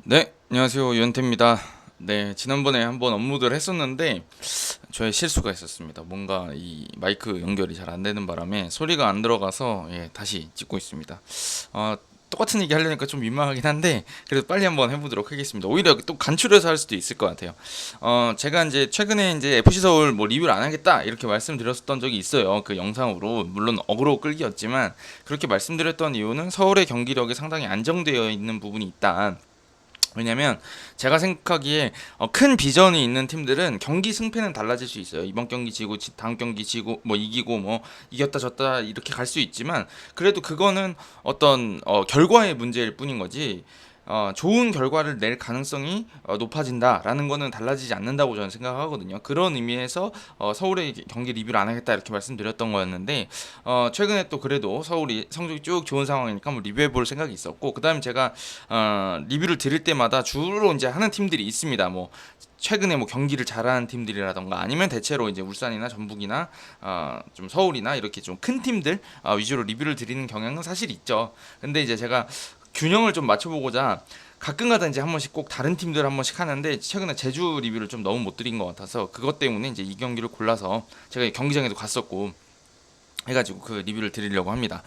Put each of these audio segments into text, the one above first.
네, 안녕하세요. 유현태입니다. 네, 지난번에 한번 업로드를 했었는데 저의 실수가 있었습니다. 뭔가 이 마이크 연결이 잘 안 되는 바람에 소리가 안 들어가서 다시 찍고 있습니다. 똑같은 얘기 하려니까 좀 민망하긴 한데 그래도 빨리 한번 해보도록 하겠습니다. 오히려 또 간추려서 할 수도 있을 것 같아요. 제가 이제 최근에 이제 FC 서울 뭐 리뷰를 안 하겠다 이렇게 말씀드렸었던 적이 있어요. 그 영상으로 물론 어그로 끌기였지만 그렇게 말씀드렸던 이유는 서울의 경기력이 상당히 안정되어 있는 부분이 있다. 왜냐면 제가 생각하기에 큰 비전이 있는 팀들은 경기 승패는 달라질 수 있어요. 이번 경기 지고 다음 경기 지고 뭐 이기고 뭐 이겼다 졌다 이렇게 갈 수 있지만 그래도 그거는 어떤 결과의 문제일 뿐인 거지. 좋은 결과를 낼 가능성이 높아진다라는 거는 달라지지 않는다고 저는 생각하거든요. 그런 의미에서 서울의 경기 리뷰를 안 하겠다 이렇게 말씀드렸던 거였는데 최근에 또 그래도 서울이 성적이 쭉 좋은 상황이니까 뭐 리뷰해 볼 생각이 있었고 그다음에 제가 리뷰를 드릴 때마다 주로 이제 하는 팀들이 있습니다. 뭐 최근에 뭐 경기를 잘하는 팀들이라던가 아니면 대체로 이제 울산이나 전북이나 좀 서울이나 이렇게 좀 큰 팀들 위주로 리뷰를 드리는 경향은 사실 있죠. 근데 이제 제가 균형을 좀 맞춰보고자 가끔가다 이제 한 번씩 꼭 다른 팀들 한 번씩 하는데 최근에 제주 리뷰를 좀 너무 못 드린 것 같아서 그것 때문에 이제 이 경기를 골라서 제가 경기장에도 갔었고 해가지고 그 리뷰를 드리려고 합니다.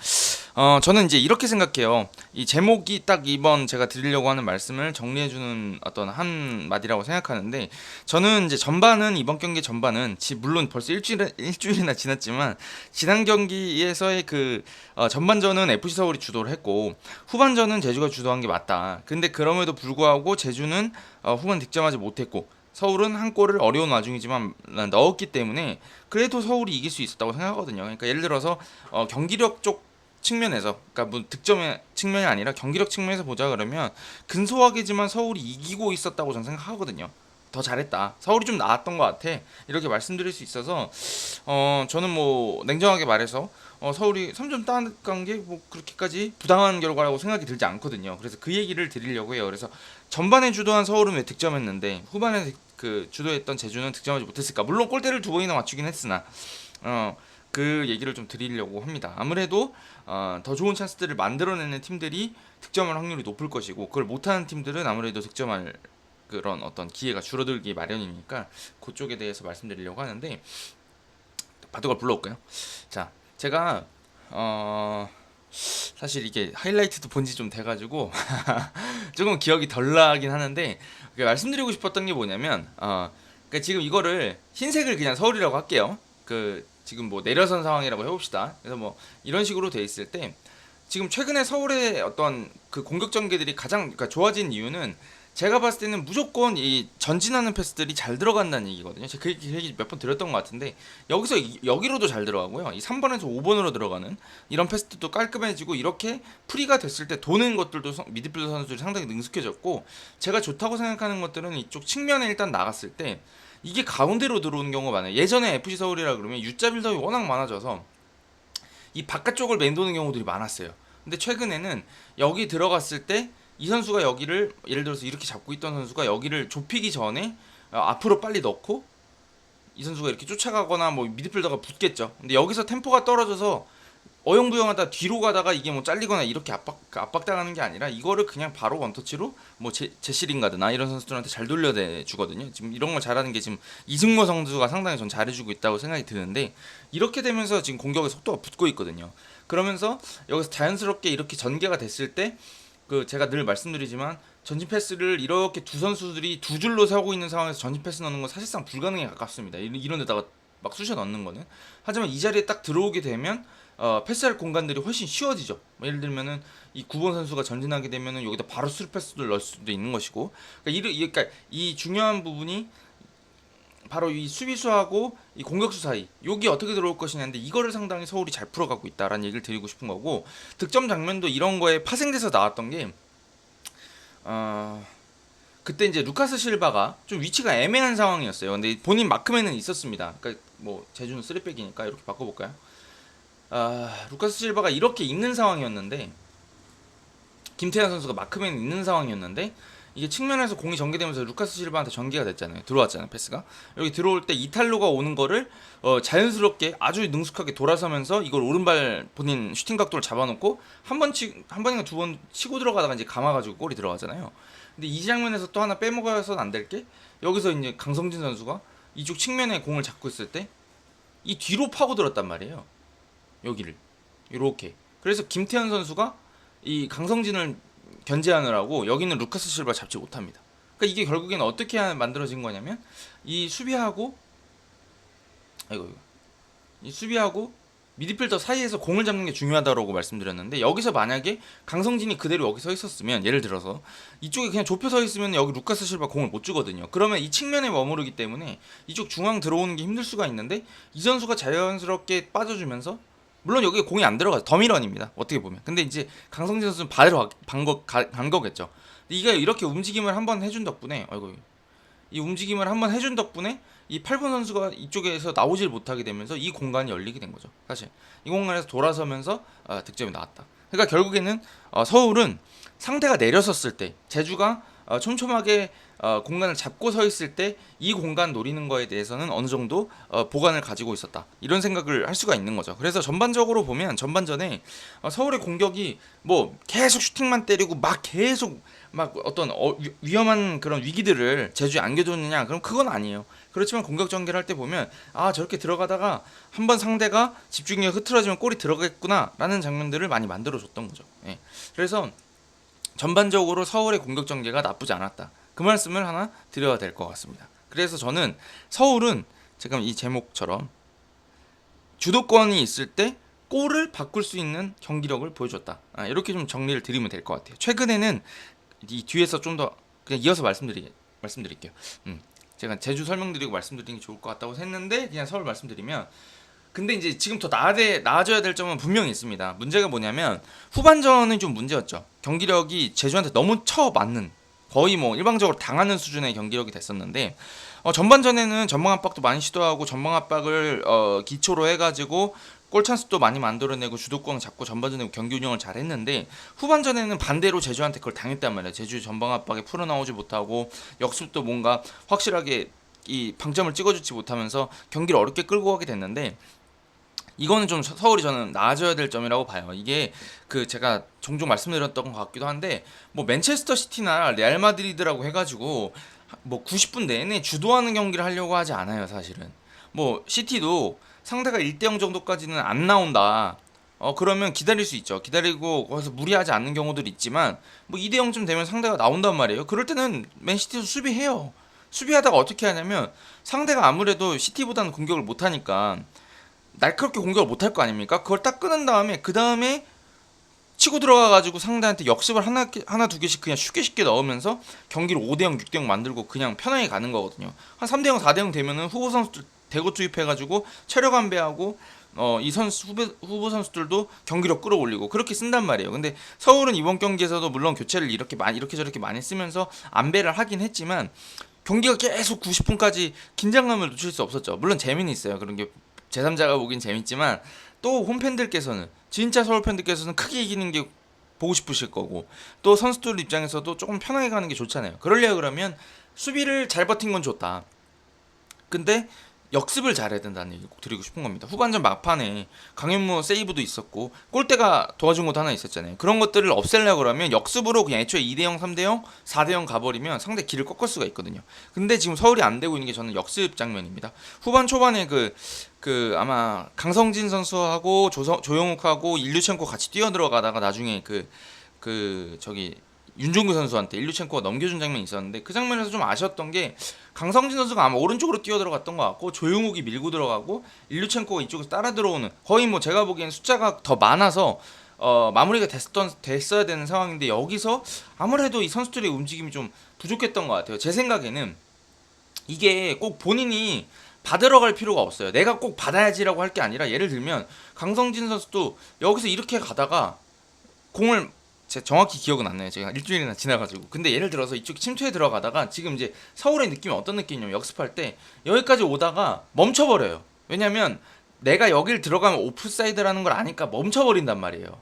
저는 이제 이렇게 생각해요. 이 제목이 딱 이번 제가 드리려고 하는 말씀을 정리해주는 어떤 한 마디라고 생각하는데, 저는 이제 전반은, 이번 경기 전반은, 물론 벌써 일주일이나 지났지만, 지난 경기에서의 전반전은 FC 서울이 주도를 했고, 후반전은 제주가 주도한 게 맞다. 근데 그럼에도 불구하고 제주는 후반 득점하지 못했고, 서울은 한 골을 어려운 와중이지만 넣었기 때문에 그래도 서울이 이길 수 있었다고 생각하거든요. 그러니까 예를 들어서 경기력 쪽 측면에서, 그러니까 뭐 득점의 측면이 아니라 경기력 측면에서 보자 그러면 근소하게지만 서울이 이기고 있었다고 저는 생각하거든요. 더 잘했다. 서울이 좀 나았던 것 같아. 이렇게 말씀드릴 수 있어서 저는 뭐 냉정하게 말해서 서울이 3점 따간 게 뭐 그렇게까지 부당한 결과라고 생각이 들지 않거든요. 그래서 그 얘기를 드리려고 해요. 그래서 전반에 주도한 서울은 왜 득점했는데 후반에 그 주도했던 제주는 득점하지 못했을까? 물론 골대를 두 번이나 맞추긴 했으나 그 얘기를 좀 드리려고 합니다. 아무래도 더 좋은 찬스들을 만들어내는 팀들이 득점할 확률이 높을 것이고 그걸 못하는 팀들은 아무래도 득점할 그런 어떤 기회가 줄어들기 마련이니까 그쪽에 대해서 말씀드리려고 하는데 바둑을 불러올까요? 자, 제가 사실 이게 하이라이트도 본지 좀 돼가지고 조금 기억이 덜 나긴 하는데 말씀드리고 싶었던 게 뭐냐면 그러니까 지금 이거를 흰색을 그냥 서울이라고 할게요. 지금 뭐 내려선 상황이라고 해봅시다. 그래서 뭐 이런 식으로 돼 있을 때 지금 최근에 서울의 어떤 그 공격 전개들이 가장 그러니까 좋아진 이유는 제가 봤을 때는 무조건 이 전진하는 패스들이 잘 들어간다는 얘기거든요. 제가 그 얘기 몇 번 드렸던 것 같은데 여기서 여기로도 잘 들어가고요. 이 3번에서 5번으로 들어가는 이런 패스도 깔끔해지고 이렇게 프리가 됐을 때 도는 것들도 미드필더 선수들이 상당히 능숙해졌고 제가 좋다고 생각하는 것들은 이쪽 측면에 일단 나갔을 때 이게 가운데로 들어오는 경우가 많아요. 예전에 FC 서울이라 그러면 U자 빌드업이 워낙 많아져서 이 바깥쪽을 맴도는 경우들이 많았어요. 근데 최근에는 여기 들어갔을 때 이 선수가 여기를 예를 들어서 이렇게 잡고 있던 선수가 여기를 좁히기 전에 앞으로 빨리 넣고 이 선수가 이렇게 쫓아가거나 뭐 미드필더가 붙겠죠. 근데 여기서 템포가 떨어져서 어영부영하다 뒤로 가다가 이게 뭐 잘리거나 이렇게 압박당하는 게 아니라 이거를 그냥 바로 원터치로 뭐 제시 링가드나 이런 선수들한테 잘 돌려내 주거든요. 지금 이런 걸 잘하는 게 지금 이승모 선수가 상당히 전 잘해주고 있다고 생각이 드는데 이렇게 되면서 지금 공격의 속도가 붙고 있거든요. 그러면서 여기서 자연스럽게 이렇게 전개가 됐을 때 제가 늘 말씀드리지만 전진 패스를 이렇게 두 선수들이 두 줄로 서고 있는 상황에서 전진 패스 넣는 건 사실상 불가능에 가깝습니다. 이런 데다가 막 쑤셔 넣는 거는. 하지만 이 자리에 딱 들어오게 되면 패스할 공간들이 훨씬 쉬워지죠. 예를 들면은 이 9번 선수가 전진하게 되면은 여기다 바로 스루 패스를 넣을 수도 있는 것이고, 그러니까 이 중요한 부분이 바로 이 수비수하고 이 공격수 사이 여기 어떻게 들어올 것이냐인데 이거를 상당히 서울이 잘 풀어가고 있다라는 얘기를 드리고 싶은 거고 득점 장면도 이런 거에 파생돼서 나왔던 게 그때 이제 루카스 실바가 좀 위치가 애매한 상황이었어요. 근데 본인 마크맨은 있었습니다. 그러니까 뭐 제주는 쓰리백이니까 이렇게 바꿔볼까요? 루카스 실바가 이렇게 있는 상황이었는데 김태현 선수가 마크맨 있는 상황이었는데 이게 측면에서 공이 전개되면서 루카스 실바한테 전개가 됐잖아요. 들어왔잖아요, 패스가. 여기 들어올 때 이탈로가 오는 거를 자연스럽게 아주 능숙하게 돌아서면서 이걸 오른발 본인 슈팅 각도를 잡아놓고 한 번인가 두 번 치고 들어가다가 이제 감아가지고 골이 들어가잖아요. 근데 이 장면에서 또 하나 빼먹어서는 안 될 게, 여기서 이제 강성진 선수가 이쪽 측면에 공을 잡고 있을 때 이 뒤로 파고들었단 말이에요. 여기를 이렇게. 그래서 김태현 선수가 이 강성진을 견제하느라고 여기는 루카스 실바 잡지 못합니다. 그러니까 이게 결국에는 어떻게 만들어진 거냐면, 이 수비하고 이 수비하고 미드필더 사이에서 공을 잡는 게 중요하다고 말씀드렸는데, 여기서 만약에 강성진이 그대로 여기 서 있었으면, 예를 들어서 이쪽에 그냥 좁혀 서 있으면 여기 루카스 실바 공을 못 주거든요. 그러면 이 측면에 머무르기 때문에 이쪽 중앙 들어오는 게 힘들 수가 있는데, 이 선수가 자연스럽게 빠져주면서, 물론 여기 공이 안 들어가요. 더미런입니다, 어떻게 보면. 근데 이제 강성진 선수는 바로 간 거겠죠. 이게 이렇게 움직임을 한번 해준 덕분에, 이 움직임을 한번 해준 덕분에 이 8번 선수가 이쪽에서 나오질 못하게 되면서 이 공간이 열리게 된 거죠. 사실 이 공간에서 돌아서면서 득점이 나왔다. 그러니까 결국에는 서울은 상대가 내려섰을 때, 제주가 촘촘하게 공간을 잡고 서 있을 때 이 공간 노리는 거에 대해서는 어느 정도 보관을 가지고 있었다, 이런 생각을 할 수가 있는 거죠. 그래서 전반적으로 보면, 전반전에 서울의 공격이 뭐 계속 슈팅만 때리고 막 계속 막 어떤 위험한 그런 위기들을 제주에 안겨줬느냐, 그럼 그건 아니에요. 그렇지만 공격 전개를 할 때 보면, 저렇게 들어가다가 한번 상대가 집중력이 흐트러지면 골이 들어가겠구나 라는 장면들을 많이 만들어줬던 거죠. 예. 그래서 전반적으로 서울의 공격 전개가 나쁘지 않았다, 그 말씀을 하나 드려야 될 것 같습니다. 그래서 저는 서울은 지금 이 제목처럼 주도권이 있을 때 골을 바꿀 수 있는 경기력을 보여줬다, 이렇게 좀 정리를 드리면 될 것 같아요. 최근에는 이 뒤에서 좀 더 그냥 이어서 말씀드릴게요. 제가 제주 설명드리고 말씀드리는 게 좋을 것 같다고 했는데 그냥 서울 말씀드리면, 근데 이제 지금 더 나아져야 될 점은 분명히 있습니다. 문제가 뭐냐면, 후반전은 좀 문제였죠. 경기력이 제주한테 너무 쳐맞는, 거의 뭐 일방적으로 당하는 수준의 경기력이 됐었는데, 전반전에는 전방 압박도 많이 시도하고 전방 압박을 기초로 해가지고 골 찬스도 많이 만들어내고 주도권 잡고 전반전에 경기 운영을 잘 했는데, 후반전에는 반대로 제주한테 그걸 당했단 말이에요. 제주 전방 압박에 풀어나오지 못하고 역습도 뭔가 확실하게 이 방점을 찍어주지 못하면서 경기를 어렵게 끌고 가게 됐는데, 이거는 좀 서울이 저는 나아져야 될 점이라고 봐요. 이게 제가 종종 말씀드렸던 것 같기도 한데, 뭐 맨체스터 시티나 레알 마드리드라고 해가지고 뭐 90분 내내 주도하는 경기를 하려고 하지 않아요, 사실은. 뭐 시티도 상대가 1대0 정도까지는 안 나온다, 그러면 기다릴 수 있죠. 기다리고 거기서 무리하지 않는 경우들이 있지만, 뭐 2대0쯤 되면 상대가 나온단 말이에요. 그럴 때는 맨시티도 수비해요. 수비하다가 어떻게 하냐면, 상대가 아무래도 시티보다는 공격을 못하니까 날카롭게 공격을 못할 거 아닙니까? 그걸 딱 끊은 다음에, 그 다음에 치고 들어가가지고 상대한테 역습을 하나 두 개씩 그냥 쉽게 넣으면서 경기를 5대0, 6대0 만들고 그냥 편하게 가는 거거든요. 한 3대0, 4대0 되면은 후보 선수들 대거 투입해가지고 체력 안배하고 이 후보 선수들도 경기력 끌어올리고 그렇게 쓴단 말이에요. 근데 서울은 이번 경기에서도 물론 교체를 이렇게 저렇게 많이 쓰면서 안배를 하긴 했지만, 경기가 계속 90분까지 긴장감을 놓칠 수 없었죠. 물론 재미는 있어요. 그런 게 제3자가 보긴 재밌지만, 또 홈팬들께서는, 진짜 서울 팬들께서는 크게 이기는 게 보고 싶으실 거고, 또 선수들 입장에서도 조금 편하게 가는 게 좋잖아요. 그러려고 그러면 수비를 잘 버틴 건 좋다, 근데 역습을 잘해야 된다는 얘기 꼭 드리고 싶은 겁니다. 후반전 막판에 강현무 세이브도 있었고 골대가 도와준 것도 하나 있었잖아요. 그런 것들을 없애려고 그러면 역습으로 그냥 애초에 2대0, 3대0, 4대0 가버리면 상대 길을 꺾을 수가 있거든요. 근데 지금 서울이 안 되고 있는 게 저는 역습 장면입니다. 후반 초반에 아마 강성진 선수하고 조영욱하고 일류첸코 같이 뛰어 들어가다가 나중에 윤종규 선수한테 일류첸코가 넘겨준 장면이 있었는데, 그 장면에서 좀 아쉬웠던 게, 강성진 선수가 아마 오른쪽으로 뛰어 들어갔던 것 같고 조용욱이 밀고 들어가고 일류첸코가 이쪽에서 따라 들어오는, 거의 뭐 제가 보기엔 숫자가 더 많아서 마무리가 됐어야 되는 상황인데, 여기서 아무래도 이 선수들의 움직임이 좀 부족했던 것 같아요. 제 생각에는 이게 꼭 본인이 받으러 갈 필요가 없어요. 내가 꼭 받아야지라고 할 게 아니라, 예를 들면 강성진 선수도 여기서 이렇게 가다가 공을, 제가 정확히 기억은 안 나요. 제가 일주일이나 지나가지고. 근데 예를 들어서 이쪽 침투에 들어가다가, 지금 이제 서울의 느낌이 어떤 느낌이냐면, 역습할 때 여기까지 오다가 멈춰버려요. 왜냐면 내가 여길 들어가면 오프사이드라는 걸 아니까 멈춰버린단 말이에요.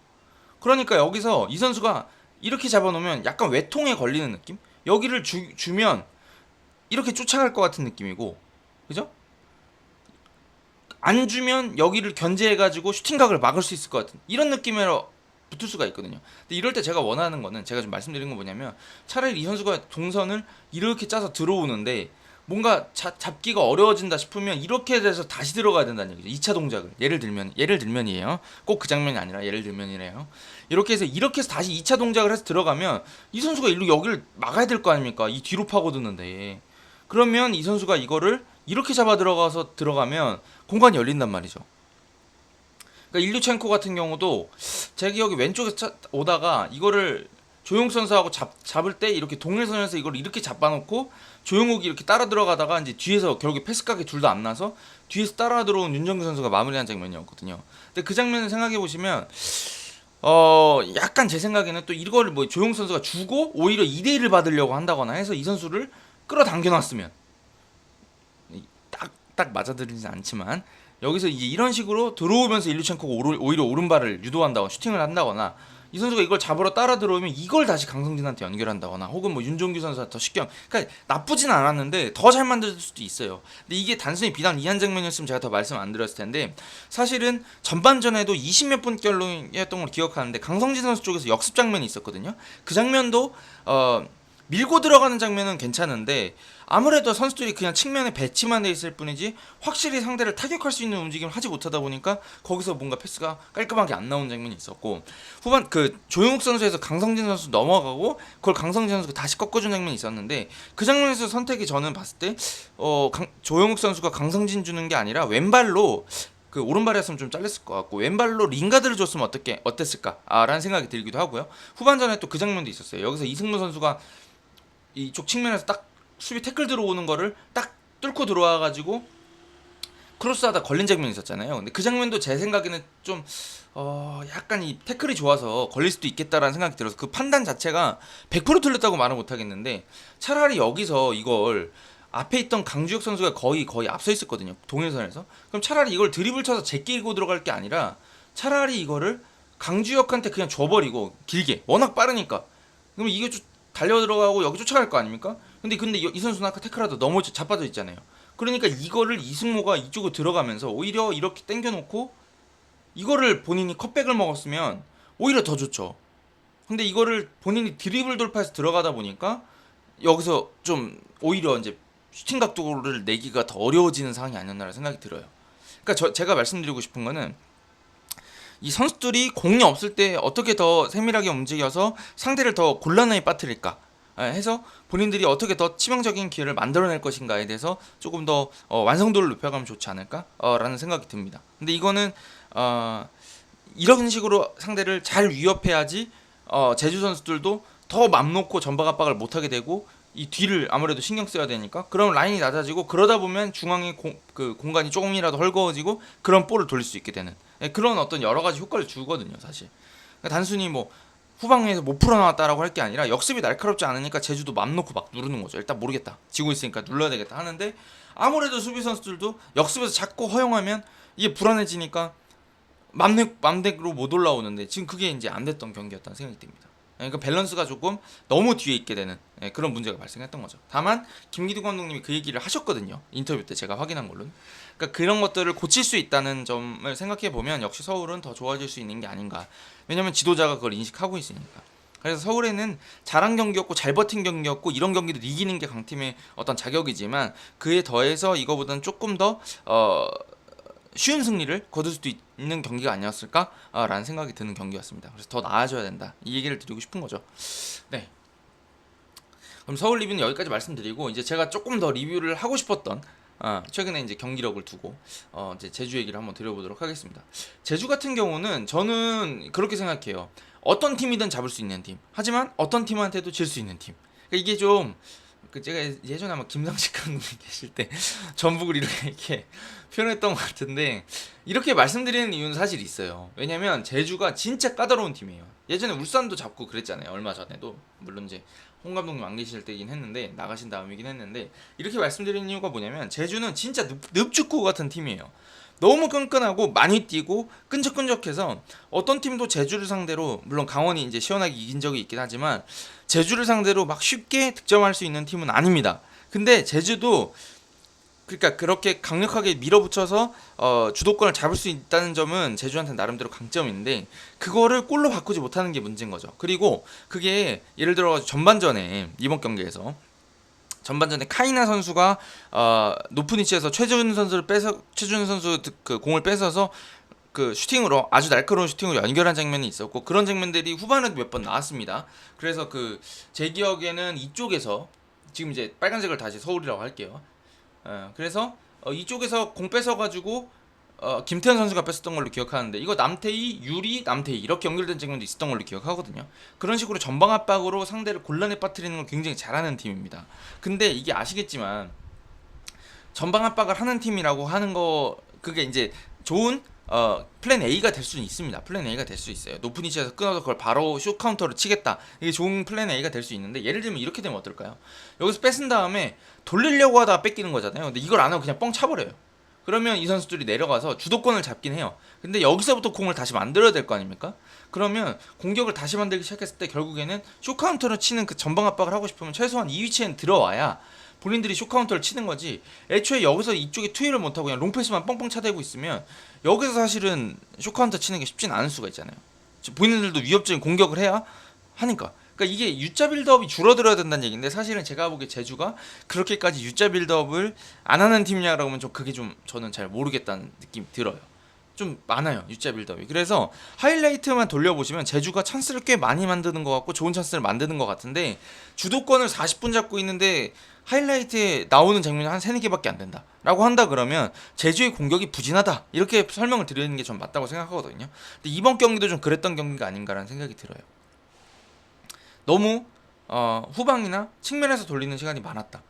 그러니까 여기서 이 선수가 이렇게 잡아놓으면 약간 외통에 걸리는 느낌? 여기를 주면 이렇게 쫓아갈 것 같은 느낌이고, 그죠? 안 주면 여기를 견제해가지고 슈팅각을 막을 수 있을 것 같은 이런 느낌으로 붙을 수가 있거든요. 근데 이럴 때 제가 원하는 거는, 제가 좀 말씀드린 건 뭐냐면, 차라리 이 선수가 동선을 이렇게 짜서 들어오는데 뭔가 잡기가 어려워진다 싶으면 이렇게 돼서 다시 들어가야 된다는 얘기죠. 2차 동작을 예를 들면이에요. 꼭 그 장면이 아니라 예를 들면이래요. 이렇게 해서 다시 2차 동작을 해서 들어가면 이 선수가 일로 여기를 막아야 될 거 아닙니까? 이 뒤로 파고드는데. 그러면 이 선수가 이거를 이렇게 잡아 들어가면 공간이 열린단 말이죠. 그러니까 일류첸코 같은 경우도 제 기억에 왼쪽에서 오다가 이거를 조용 선수하고 잡을 때 이렇게 동일선에서 이걸 이렇게 잡아놓고 조용욱이 이렇게 따라 들어가다가 이제 뒤에서 결국에 패스각이 둘 다 안 나서 뒤에서 따라 들어온 윤정규 선수가 마무리한 장면이었거든요. 근데 그 장면을 생각해 보시면 약간 제 생각에는 또 이거를 뭐 조용 선수가 주고 오히려 2대1을 받으려고 한다거나 해서 이 선수를 끌어당겨 놨으면 딱 맞아들이진 않지만 여기서 이제 이런 식으로 들어오면서 일루첸코가 오히려 오른발을 유도한다거나 슈팅을 한다거나 이 선수가 이걸 잡으러 따라 들어오면 이걸 다시 강성진한테 연결한다거나 혹은 뭐 윤종규 선수가 더 쉽게 그러니까 나쁘진 않았는데 더 잘 만들 수도 있어요. 근데 이게 단순히 비단 이 한 장면이었으면 제가 더 말씀 안 드렸을 텐데 사실은 전반전에도 20몇 분결로였던 걸 기억하는데 강성진 선수 쪽에서 역습 장면이 있었거든요. 그 장면도 밀고 들어가는 장면은 괜찮은데 아무래도 선수들이 그냥 측면에 배치만 돼 있을 뿐이지 확실히 상대를 타격할 수 있는 움직임을 하지 못하다 보니까 거기서 뭔가 패스가 깔끔하게 안 나오는 장면이 있었고 후반 그 조용욱 선수에서 강성진 선수 넘어가고 그걸 강성진 선수가 다시 꺾어준 장면이 있었는데 그 장면에서 선택이 저는 봤을 때 조용욱 선수가 강성진 주는 게 아니라 왼발로 그 오른발이었으면 좀 잘렸을 것 같고 왼발로 링가드를 줬으면 어땠을까라는 생각이 들기도 하고요. 후반전에 또 그 장면도 있었어요. 여기서 이승무 선수가 이쪽 측면에서 딱 수비 태클 들어오는 거를 딱 뚫고 들어와가지고 크로스하다 걸린 장면이 있었잖아요. 근데 그 장면도 제 생각에는 좀 약간 이 태클이 좋아서 걸릴 수도 있겠다라는 생각이 들어서 그 판단 자체가 100% 틀렸다고 말은 못하겠는데 차라리 여기서 이걸 앞에 있던 강주혁 선수가 거의 앞서 있었거든요. 동일선에서. 그럼 차라리 이걸 드리블 쳐서 제끼고 들어갈 게 아니라 차라리 이거를 강주혁한테 그냥 줘버리고 길게 워낙 빠르니까 그럼 이게 달려 들어가고 여기 쫓아갈 거 아닙니까? 근데 이 선수는 아까 태클하다 너무 자빠져 있잖아요. 그러니까 이거를 이승모가 이쪽으로 들어가면서 오히려 이렇게 당겨놓고 이거를 본인이 컷백을 먹었으면 오히려 더 좋죠. 근데 이거를 본인이 드리블 돌파해서 들어가다 보니까 여기서 좀 오히려 이제 슈팅 각도를 내기가 더 어려워지는 상황이 아니었나라는 생각이 들어요. 그러니까 제가 말씀드리고 싶은 거는 이 선수들이 공이 없을 때 어떻게 더 세밀하게 움직여서 상대를 더 곤란하게 빠뜨릴까 해서 본인들이 어떻게 더 치명적인 기회를 만들어낼 것인가에 대해서 조금 더 완성도를 높여가면 좋지 않을까라는 생각이 듭니다. 근데 이거는 이런 식으로 상대를 잘 위협해야지 제주 선수들도 더 맘 놓고 전방 압박을 못하게 되고 이 뒤를 아무래도 신경 써야 되니까 그럼 라인이 낮아지고 그러다 보면 중앙에 그 공간이 조금이라도 헐거워지고 그런 볼을 돌릴 수 있게 되는 그런 어떤 여러 가지 효과를 주거든요, 사실. 그러니까 단순히 뭐 후방에서 못 풀어나왔다라고 할 게 아니라 역습이 날카롭지 않으니까 제주도 맘 놓고 막 누르는 거죠. 일단 모르겠다, 지고 있으니까 눌러야 되겠다 하는데 아무래도 수비 선수들도 역습에서 자꾸 허용하면 이게 불안해지니까 맘대로 못 올라오는데 지금 그게 이제 안 됐던 경기였다는 생각이 듭니다. 그러니까 밸런스가 조금 너무 뒤에 있게 되는 그런 문제가 발생했던 거죠. 다만 김기두 감독님이 그 얘기를 하셨거든요. 인터뷰 때 제가 확인한 걸로는. 그러니까 그런 것들을 고칠 수 있다는 점을 생각해 보면 역시 서울은 더 좋아질 수 있는 게 아닌가. 왜냐면 지도자가 그걸 인식하고 있으니까. 그래서 서울에는 잘한 경기였고 잘 버틴 경기였고 이런 경기를 이기는 게 강팀의 어떤 자격이지만 그에 더해서 이거보다는 조금 더 쉬운 승리를 거둘 수도 있는 경기가 아니었을까라는 생각이 드는 경기였습니다. 그래서 더 나아져야 된다, 이 얘기를 드리고 싶은 거죠. 네. 그럼 서울 리뷰는 여기까지 말씀드리고 이제 제가 조금 더 리뷰를 하고 싶었던 최근에 이제 경기력을 두고 이제 제주 얘기를 한번 드려보도록 하겠습니다. 제주 같은 경우는 저는 그렇게 생각해요. 어떤 팀이든 잡을 수 있는 팀, 하지만 어떤 팀한테도 질 수 있는 팀. 그러니까 이게 좀 제가 예전에 아마 김상식 감독님 계실 때 전북을 이렇게 표현했던 것 같은데 이렇게 말씀드리는 이유는 사실 있어요. 왜냐면 제주가 진짜 까다로운 팀이에요. 예전에 울산도 잡고 그랬잖아요. 얼마 전에도. 물론 이제 홍 감독님 안 계실 때긴 했는데 나가신 다음이긴 했는데 이렇게 말씀드리는 이유가 뭐냐면 제주는 진짜 늪축구 같은 팀이에요. 너무 끈끈하고 많이 뛰고 끈적끈적해서 어떤 팀도 제주를 상대로, 물론 강원이 이제 시원하게 이긴 적이 있긴 하지만 제주를 상대로 막 쉽게 득점할 수 있는 팀은 아닙니다. 근데 제주도 그러니까 그렇게 강력하게 밀어붙여서 주도권을 잡을 수 있다는 점은 제주한테 나름대로 강점인데, 그거를 골로 바꾸지 못하는 게 문제인 거죠. 그리고 그게 예를 들어 전반전에, 이번 경기에서 전반전에 카이나 선수가 높은 위치에서 최준 선수 그 공을 뺏어서 그 슈팅으로, 아주 날카로운 슈팅으로 연결한 장면이 있었고, 그런 장면들이 후반에도 몇 번 나왔습니다. 그래서 그 제 기억에는 이쪽에서, 지금 이제 빨간색을 다시 서울이라고 할게요. 그래서 이쪽에서 공 뺏어가지고 김태현 선수가 뺐었던 걸로 기억하는데, 이거 남태희, 유리, 남태희 이렇게 연결된 장면도 있었던 걸로 기억하거든요. 그런 식으로 전방 압박으로 상대를 곤란에 빠뜨리는 걸 굉장히 잘하는 팀입니다. 근데 이게 아시겠지만 전방 압박을 하는 팀이라고 하는 거, 그게 이제 좋은 플랜 A가 될 수는 있습니다. 플랜 A가 될 수 있어요. 높은 위치에서 끊어서 그걸 바로 슛 카운터로 치겠다, 이게 좋은 플랜 A가 될 수 있는데, 예를 들면 이렇게 되면 어떨까요? 여기서 뺏은 다음에 돌리려고 하다가 뺏기는 거잖아요. 근데 이걸 안 하고 그냥 뻥 차버려요. 그러면 이 선수들이 내려가서 주도권을 잡긴 해요. 근데 여기서부터 공을 다시 만들어야 될 거 아닙니까? 그러면 공격을 다시 만들기 시작했을 때 결국에는 슛 카운터를 치는 그 전방 압박을 하고 싶으면 최소한 이 위치엔 들어와야 본인들이 슛 카운터를 치는 거지. 애초에 여기서 이쪽에 투입을 못하고 그냥 롱패스만 뻥뻥 차대고 있으면 여기서 사실은 슛 카운터 치는 게 쉽진 않을 수가 있잖아요. 본인들도 위협적인 공격을 해야 하니까. 그러니까 이게 U자 빌드업이 줄어들어야 된다는 얘기인데, 사실은 제가 보기에 제주가 그렇게까지 U자 빌드업을 안 하는 팀이냐라고 하면 그게 좀 저는 잘 모르겠다는 느낌이 들어요. 좀 많아요, U자 빌드업이. 그래서 하이라이트만 돌려보시면 제주가 찬스를 꽤 많이 만드는 것 같고 좋은 찬스를 만드는 것 같은데, 주도권을 40분 잡고 있는데 하이라이트에 나오는 장면이 한 3, 4개밖에 안 된다 라고 한다 그러면 제주의 공격이 부진하다, 이렇게 설명을 드리는 게 전 맞다고 생각하거든요. 근데 이번 경기도 좀 그랬던 경기가 아닌가라는 생각이 들어요. 너무 후방이나 측면에서 돌리는 시간이 많았다.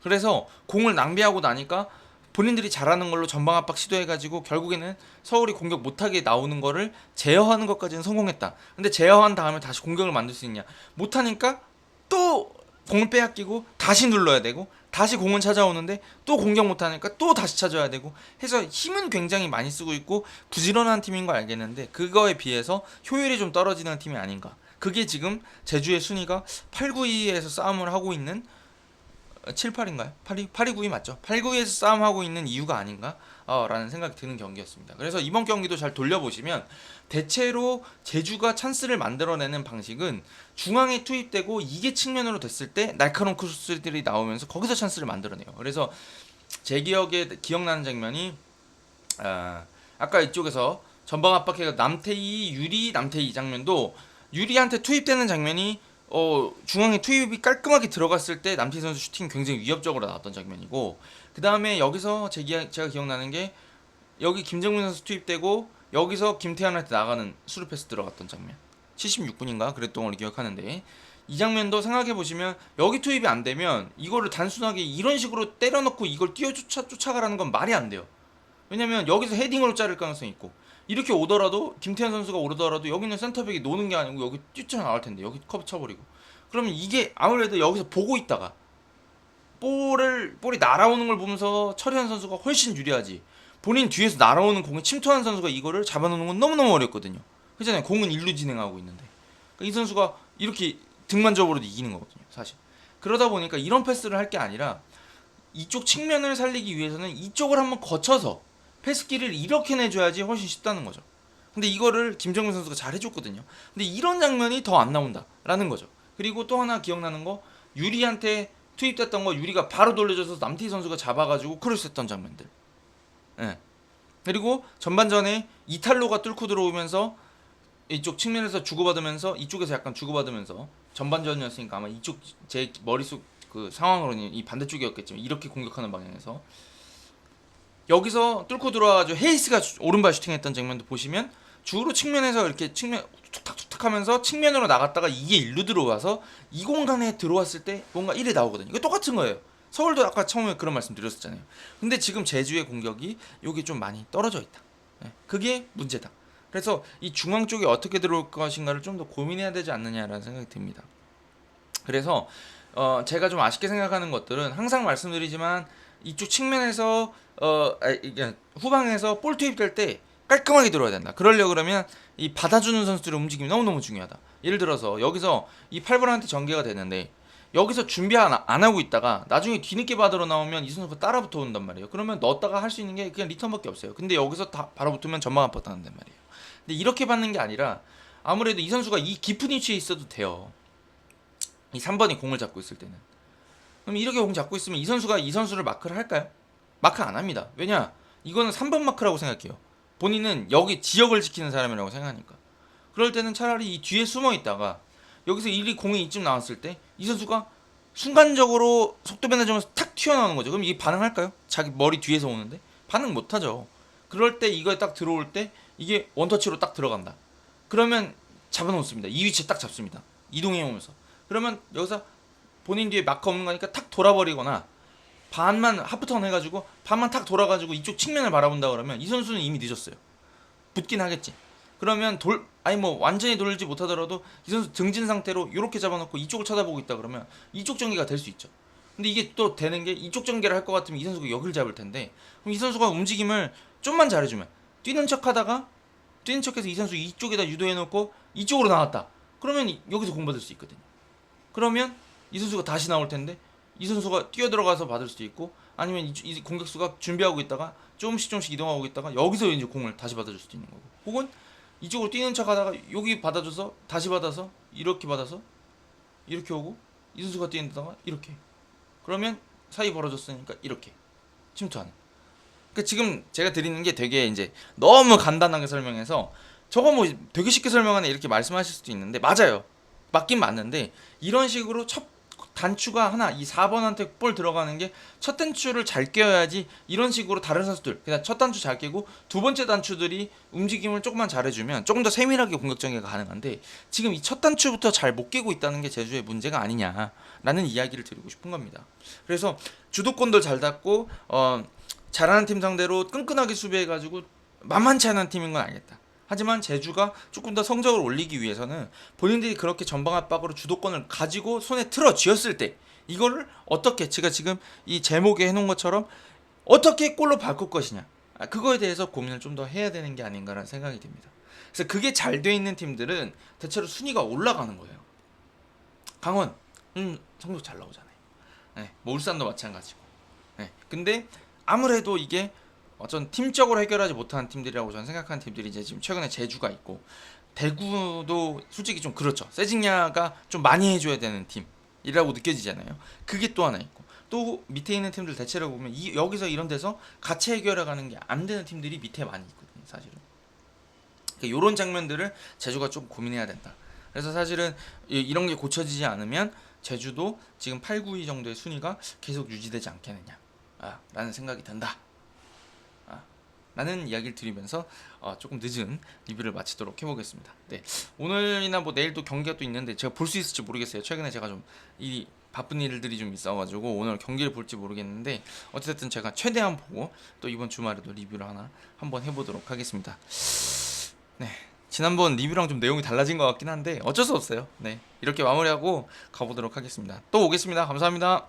그래서 공을 낭비하고 나니까 본인들이 잘하는 걸로 전방 압박 시도해가지고 결국에는 서울이 공격 못하게 나오는 거를 제어하는 것까지는 성공했다. 근데 제어한 다음에 다시 공격을 만들 수 있냐? 못하니까 또 공을 빼앗기고 다시 눌러야 되고, 다시 공은 찾아오는데 또 공격 못하니까 또 다시 찾아야 되고 해서 힘은 굉장히 많이 쓰고 있고 부지런한 팀인 거 알겠는데, 그거에 비해서 효율이 좀 떨어지는 팀이 아닌가. 그게 지금 제주의 순위가 8, 9위에서 싸움을 하고 있는, 7, 8인가요? 8위, 8위, 9위 맞죠? 8, 9위에서 싸움하고 있는 이유가 아닌가? 라는 생각이 드는 경기였습니다. 그래서 이번 경기도 잘 돌려보시면 대체로 제주가 찬스를 만들어내는 방식은 중앙에 투입되고 이게 측면으로 됐을 때 날카로운 크로스들이 나오면서 거기서 찬스를 만들어내요. 그래서 제 기억에 기억나는 장면이, 아까 이쪽에서 전방 압박해가 남태희, 유리, 남태희 장면도 유리한테 투입되는 장면이 중앙에 투입이 깔끔하게 들어갔을 때 남태희 선수 슈팅 굉장히 위협적으로 나왔던 장면이고, 그 다음에 여기서 제가 기억나는 게 여기 김정민 선수 투입되고 여기서 김태환한테 나가는 수루 패스 들어갔던 장면, 76분인가 그랬던 걸로 기억하는데, 이 장면도 생각해보시면 여기 투입이 안 되면 이거를 단순하게 이런 식으로 때려넣고 이걸 쫓아가라는 건 말이 안 돼요. 왜냐면 여기서 헤딩으로 자를 가능성이 있고, 이렇게 오더라도 김태현 선수가 오더라도 여기 있는 센터백이 노는 게 아니고 여기 뛰쳐나갈 텐데 여기 커브 쳐버리고, 그러면 이게 아무래도 여기서 보고 있다가 볼이 날아오는 걸 보면서 처리한 선수가 훨씬 유리하지, 본인 뒤에서 날아오는 공에 침투하는 선수가 이거를 잡아놓는 건 너무너무 어렵거든요. 그렇잖아요. 공은 일루 진행하고 있는데 그러니까 이 선수가 이렇게 등만 접어도 이기는 거거든요, 사실. 그러다 보니까 이런 패스를 할 게 아니라 이쪽 측면을 살리기 위해서는 이쪽을 한번 거쳐서 패스기를 이렇게 내줘야지 훨씬 쉽다는 거죠. 근데 이거를 김정민 선수가 잘 해줬거든요. 근데 이런 장면이 더 안 나온다라는 거죠. 그리고 또 하나 기억나는 거, 유리한테 투입됐던 거 유리가 바로 돌려줘서 남태희 선수가 잡아가지고 크로스했던 장면들. 예. 그리고 전반전에 이탈로가 뚫고 들어오면서 이쪽 측면에서 주고받으면서 이쪽에서 약간 주고받으면서, 전반전이었으니까 아마 이쪽 제 머릿속 그 상황으로는 이 반대쪽이었겠지만 이렇게 공격하는 방향에서 여기서 뚫고 들어와가지고 헤이스가 오른발 슈팅했던 장면도 보시면 주로 측면에서 이렇게 측면 툭탁툭탁 하면서 측면으로 나갔다가 이게 일로 들어와서 이 공간에 들어왔을 때 뭔가 일이 나오거든요. 이거 똑같은 거예요. 서울도 아까 처음에 그런 말씀 드렸었잖아요. 근데 지금 제주의 공격이 여기 좀 많이 떨어져 있다. 그게 문제다. 그래서 이 중앙 쪽이 어떻게 들어올 것인가를 좀 더 고민해야 되지 않느냐라는 생각이 듭니다. 그래서 제가 좀 아쉽게 생각하는 것들은 항상 말씀드리지만 이쪽 측면에서 이게 후방에서 볼 투입될 때 깔끔하게 들어야 된다. 그러려 그러면 이 받아주는 선수들의 움직임이 너무너무 중요하다. 예를 들어서 여기서 이 8번한테 전개가 되는데 여기서 준비 안 하고 있다가 나중에 뒤늦게 받으러 나오면 이 선수가 따라 붙어 온단 말이에요. 그러면 넣었다가 할 수 있는 게 그냥 리턴밖에 없어요. 근데 여기서 다 바로 붙으면 전방 압박 당한단 말이에요. 근데 이렇게 받는 게 아니라 아무래도 이 선수가 이 깊은 위치에 있어도 돼요. 이 3번이 공을 잡고 있을 때는. 그럼 이렇게 공 잡고 있으면 이 선수가 이 선수를 마크를 할까요? 마크 안 합니다. 왜냐? 이거는 3번 마크라고 생각해요. 본인은 여기 지역을 지키는 사람이라고 생각하니까. 그럴 때는 차라리 이 뒤에 숨어 있다가 여기서 일이 공이 이쯤 나왔을 때 이 선수가 순간적으로 속도 변화점에서 탁 튀어나오는 거죠. 그럼 이게 반응할까요? 자기 머리 뒤에서 오는데? 반응 못하죠. 그럴 때 이거에 딱 들어올 때 이게 원터치로 딱 들어간다. 그러면 잡아놓습니다. 이 위치에 딱 잡습니다. 이동해 오면서. 그러면 여기서 본인 뒤에 마크 없는 거니까 탁 돌아버리거나 반만 하프턴 해가지고 반만 탁 돌아가지고 이쪽 측면을 바라본다 그러면 이 선수는 이미 늦었어요. 붙긴 하겠지. 그러면 아니 뭐 완전히 돌지 못하더라도 이 선수 등진 상태로 이렇게 잡아놓고 이쪽을 쳐다보고 있다 그러면 이쪽 전개가 될 수 있죠. 근데 이게 또 되는 게 이쪽 전개를 할 것 같으면 이 선수가 여기를 잡을 텐데 그럼 이 선수가 움직임을 좀만 잘해주면 뛰는 척하다가 뛰는 척해서 이 선수 이쪽에다 유도해놓고 이쪽으로 나왔다. 그러면 여기서 공받을 수 있거든요. 그러면 이 선수가 다시 나올 텐데 이 선수가 뛰어들어가서 받을 수도 있고 아니면 이 공격수가 준비하고 있다가 조금씩 이동하고 있다가 여기서 이제 공을 다시 받아줄 수도 있는 거고 혹은 이쪽으로 뛰는 척 하다가 여기 받아줘서 다시 받아서 이렇게 받아서 이렇게 오고 이 선수가 뛰는 데다가 이렇게 그러면 사이 벌어졌으니까 이렇게 침투하는. 그러니까 지금 제가 드리는 게 되게 이제 너무 간단하게 설명해서 저거 뭐 되게 쉽게 설명하네 이렇게 말씀하실 수도 있는데 맞아요. 맞긴 맞는데 이런 식으로 첫 단추가 하나 이 4번한테 볼 들어가는 게 첫 단추를 잘 껴야지 이런 식으로 다른 선수들 그냥 첫 단추 잘 끼고 두 번째 단추들이 움직임을 조금만 잘해주면 조금 더 세밀하게 공격 전개가 가능한데 지금 이 첫 단추부터 잘 못 끼고 있다는 게 제주의 문제가 아니냐라는 이야기를 드리고 싶은 겁니다. 그래서 주도권도 잘 잡고 잘하는 팀 상대로 끈끈하게 수비해가지고 만만치 않은 팀인 건 알겠다. 하지만 제주가 조금 더 성적을 올리기 위해서는 본인들이 그렇게 전방 압박으로 주도권을 가지고 손에 틀어 쥐었을 때 이거를 어떻게 제가 지금 이 제목에 해놓은 것처럼 어떻게 골로 바꿀 것이냐 그거에 대해서 고민을 좀 더 해야 되는 게 아닌가라는 생각이 듭니다. 그래서 그게 잘 돼 있는 팀들은 대체로 순위가 올라가는 거예요. 강원 성적 잘 나오잖아요. 네, 뭐 울산도 마찬가지고. 네, 근데 아무래도 이게 어떤 팀적으로 해결하지 못하는 팀들이라고 저는 생각하는 팀들이 이제 지금 최근에 제주가 있고 대구도 솔직히 좀 그렇죠. 세징야가 좀 많이 해줘야 되는 팀이라고 느껴지잖아요. 그게 또 하나 있고 또 밑에 있는 팀들 대체로 보면 여기서 이런 데서 같이 해결해가는 게 안 되는 팀들이 밑에 많이 있거든요. 사실은 그러니까 이런 장면들을 제주가 좀 고민해야 된다. 그래서 사실은 이런 게 고쳐지지 않으면 제주도 지금 8, 9위 정도의 순위가 계속 유지되지 않겠느냐 라는 생각이 든다. 라는 이야기를 드리면서 조금 늦은 리뷰를 마치도록 해보겠습니다. 네, 오늘이나 뭐 내일 또 경기가 또 있는데 제가 볼 수 있을지 모르겠어요. 최근에 제가 좀 이 바쁜 일들이 좀 있어가지고 오늘 경기를 볼지 모르겠는데 어쨌든 제가 최대한 보고 또 이번 주말에도 리뷰를 한번 해보도록 하겠습니다. 네, 지난번 리뷰랑 좀 내용이 달라진 것 같긴 한데 어쩔 수 없어요. 네, 이렇게 마무리하고 가보도록 하겠습니다. 또 오겠습니다. 감사합니다.